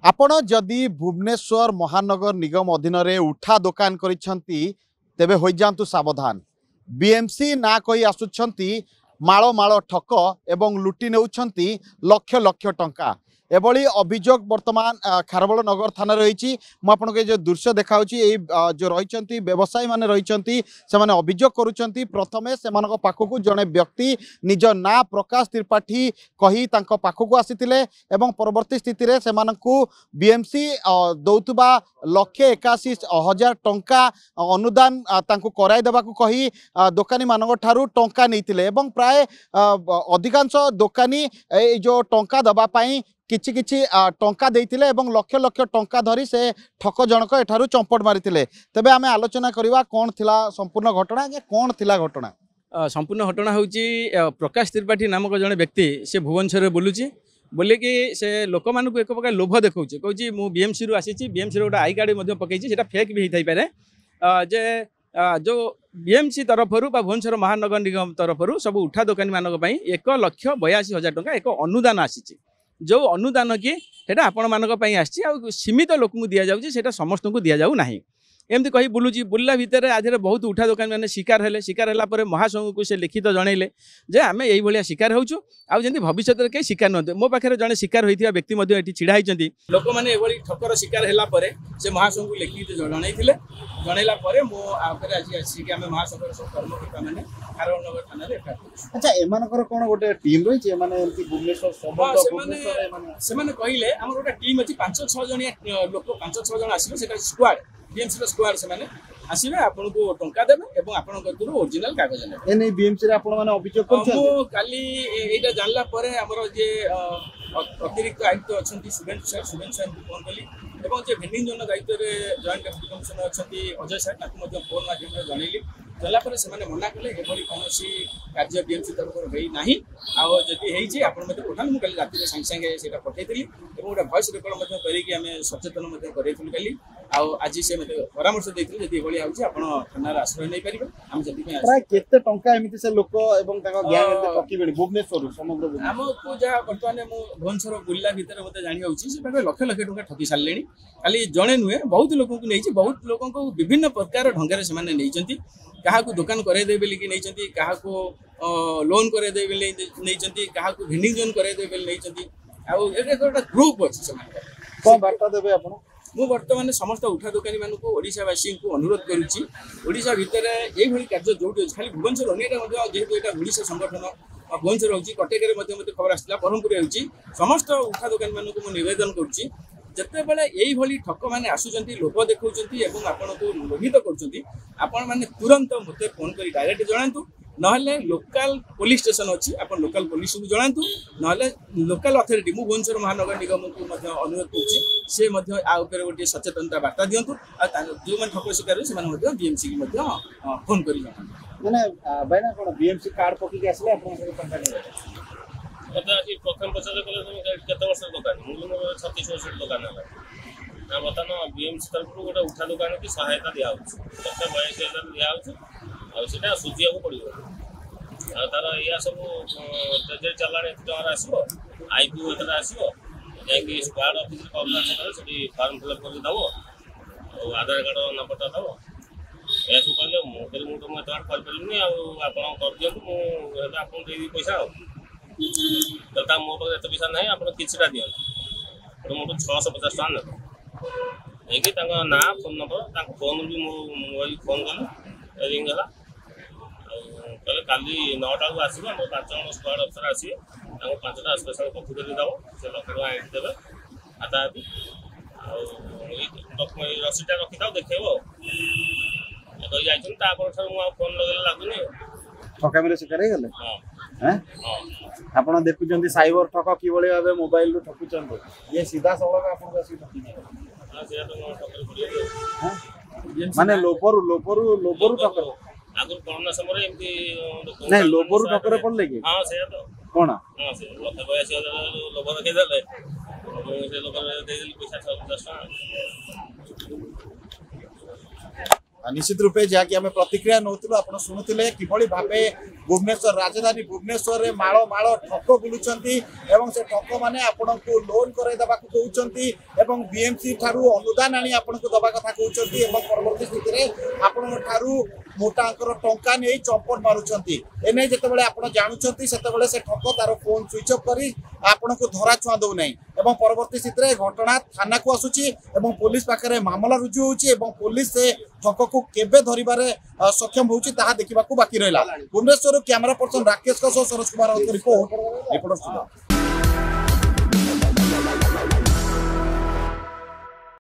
आपण जदि भुवनेश्वर महानगर निगम अधीन रे उठा दुकान करिसेंती तेबे होई जांतु सावधान। बीएमसी ना कही आसुछंती माଳ माଳ ठक एवं लुटि नेउछंती लक्ष लक्ष टंका। एभली अभियोग वर्तमान खारबल नगर थाना रही। मुझे जो दृश्य देखा जो रही व्यवसायी माने रही से अभियोग करुँच। प्रथमे से पाखक जड़े व्यक्ति निज ना प्रकाश त्रिपाठी कही पाखक आसीथिले एवं परवर्ती स्थिति रे सेमानकु बीएमसी दौथुबा 181,000 टंका अनुदान तांको कराई देबाकु कही दोकानी मानक ठारू टंका नैतिले एवं प्राय अधिकांश दोकानी ए जो टंका दबा पाई किछि किछि टंका देइतिले एवं लक्ष लक्ष टंका धरी से ठक जनक एठारू चंपट मारितिले। तबे आमे आलोचना करिवा कोन थिला संपूर्ण घटना के कोन थिला घटना। संपूर्ण घटना होउची प्रकाश त्रिपाठी नामक जने व्यक्ति से भुवनेश्वर बोलुची बोले कि से लोक मानक एक प्रकार लोभ देखौची कहूची मु बीएमसी रु आसीची बीएमसी रो आई कार्ड मध्ये पकेची सेटा फेक भी हिथाई पारे जे जो बीएमसी तरफरु बा भुवनेश्वर महानगर निगम तरफरु सब उठा दोकानी मानक पई 1,82,000 टंका एक अनुदान आसीची। जो अनुदान कि सेटा आपण मानक पई आसी आ सीमित लोक को दिया जाउची सेटा समस्त को दिया जाउ नाही एमती कही बुलूची बुलला भितर आधे बहुत उठा दोकान मैंने शिकार हेला महासंघ को से लिखित जनइले जे आम यही शिकार होचु आ जमी भविष्य में कहीं शिकार नुहत। मो पाखे जड़े शिकार होता व्यक्ति ये छिड़ा होती लोक मैंने ठकर शिकार है से महासंघ को लिखित जनइले जनइला मुझे आज आसिक आम महासंघर सब कर्मकर्ता मैंने खारबल नगर थाना एफआईआर। अच्छा एमानकर कोन गोटे टीम रही है माने एमती भुवनेश्वर से कहले आम गोटे टीम अच्छी 5-6 जणिया लोक 5-6 जन आसवे से स्क्वाड बीएमसी स्क्वाड से माने आसीबे आपन को टंका देबे एवं आपन को ओरिजिनल कागज ने एने बीएमसी रे आपन माने अभियोग करछन। मो काली एटा जानला परे हमर जे अतिरिक्त आयुक्त अछंती सुबेन सर को फोन कली एवं जे भेंडिंग जोन दायित्व रे जॉइंट डेप्यूटी कमिश्नर अछंती अजय सर ताको मध्ये फोन माध्यम रे जणैली जला पर से माने मना कले एभली कोनोसी कार्य बीएमसी तरफ होई नाही आ जदी हेई जे आपन मध्ये पठान मु काली राति रे संग संग सेटा पठैतली एवं ओटा वॉइस रिकॉर्ड मध्ये करी कि हमें सचेतन मध्ये करैथुल काली आ आज से मते परामर्श दैथिले जदी एभली आउची आपन थाना रे आश्रय नै परिबे हम जदी में प्राय केते टंका एमिति से लोक एवं ताका गैंग एते टकी बेडी भुवनेश्वर समग्र हम को जा वर्तमान मु भुवनेश्वर बुल्ला भीतर मते जानि होउची से पाखे लक्ष लक्ष टंका ठकी सारलेनी खाली जणे नुहे बहुत लोक को नैची बहुत लोक को विभिन्न प्रकार ढंगरे से माने नैचंती कहा को दुकान करे दे बेली कि नैचंती कहा को लोन करे दे बेली नैचंती कहा को भेंडिंग जोन करे दे बेली नैचंती आ एक ग्रुप अछि से माने कोन बार्ता देबे आपण मु वर्तमान समस्त उठा दोकानी मान को ओडिशावासी को अनुरोध करुच्ची ओडिशा भितर ये कार्य जो खाली भुवनेश्वर अनेक जेहेतु यहाँ ओडिशा संगठन भुवनेश्वर होची कटक मत खबर आसला ब्रह्मपुर होची समस्त उठा दोकानी मान को निवेदन करुच्ची जिते बड़े यही ठक मैंने आसुँच लोभ देखा आपण को लोभित कर तुरंत मत फोन कर डायरेक्ट जनातु नहले लोकल पुलिस स्टेशन अच्छी आप लोकल पुलिस को जनातु नहले लोकल अथॉरिटी मु भुवनेश्वर महानगर निगम को अनुरोध कर गोटे सचेतनता बार्ता दिंतु जो मैंने ठक शिकार से बीएमसी की फोन कर माने भाईना कोन बीएमसी कार्ड पकी आसले आपन से टंका नै पता कि प्रथम पचार केते वर्ष दुकान मूल 36 वर्ष दुकान है बर्तमान बीएमसी तरफ गोटे उठा दुकान की सहायता दिया 82,000 दिया आ सुझिया को पड़ो तार या सब चलाण टकर आसो आईपी एत आसो जा स्क्वाड ऑफिस से फॉर्म फिलअप कर दब आधार कार्ड नंबरटा दब यह सब कले मुझे मुझे एत कर पारे आप कर दिखाँ मुझे पैसा तो मो पास एत पैसा ना आप किटा दिखाँ मोट 650 टका ने ना फोन नंबर फोन भी मोबाइल फोन कले रिंग है कहले काली 9टा को आसो 5 जन स्क्वाड अफसर आसवे 5टा स्पेशल कॉपी कर दब से लक्ष टका देवे आता रसीटा रखी था देखेब जापर फोन लगे लगुनि ठकामी शिकार गले आपण देखुचंती साइबर ठक कि भली भाबे मोबाइल रु ठकुचंती ये सीधा सळग आपण आसी ठकी माने लोपरु ठकर आगु कोरोना समय एमती नहीं लोपरु ठकर पड़ले कि हां से तो कोन हां से 82,000 लोभ रखे देले से लोभ दे देली पैसा 650 टका निश्चित रूपे जहाँकि आम प्रतिक्रिया नौलु आप शुणुते किभली भावे भुवनेश्वर राजधानी भुवनेश्वर में माड़ माड़ ठक बुलूंट एवं से ठक मैंने आपण को लोन करदेवा कहते बीएमसी ठारू अनुदान आनी आपन को दबा कथा कहते परवर्ती स्थिति में आपण मोटा अंकर टंका नहीं चंपट मारुंट एने जिते आप जानते से ठक तार फोन स्विच ऑफ कर आपण को धरा छुआ दौना एवं परवर्ती स्थिति में घटना थाना को आसूची पुलिस पाखे मामला रुजु होची पुलिस से ठक को केबे धरिबारे सक्षम होची ताहा देखिबाकू बाकी रहला। Bhubaneswar camera person Rakesh Saroj Kumar report.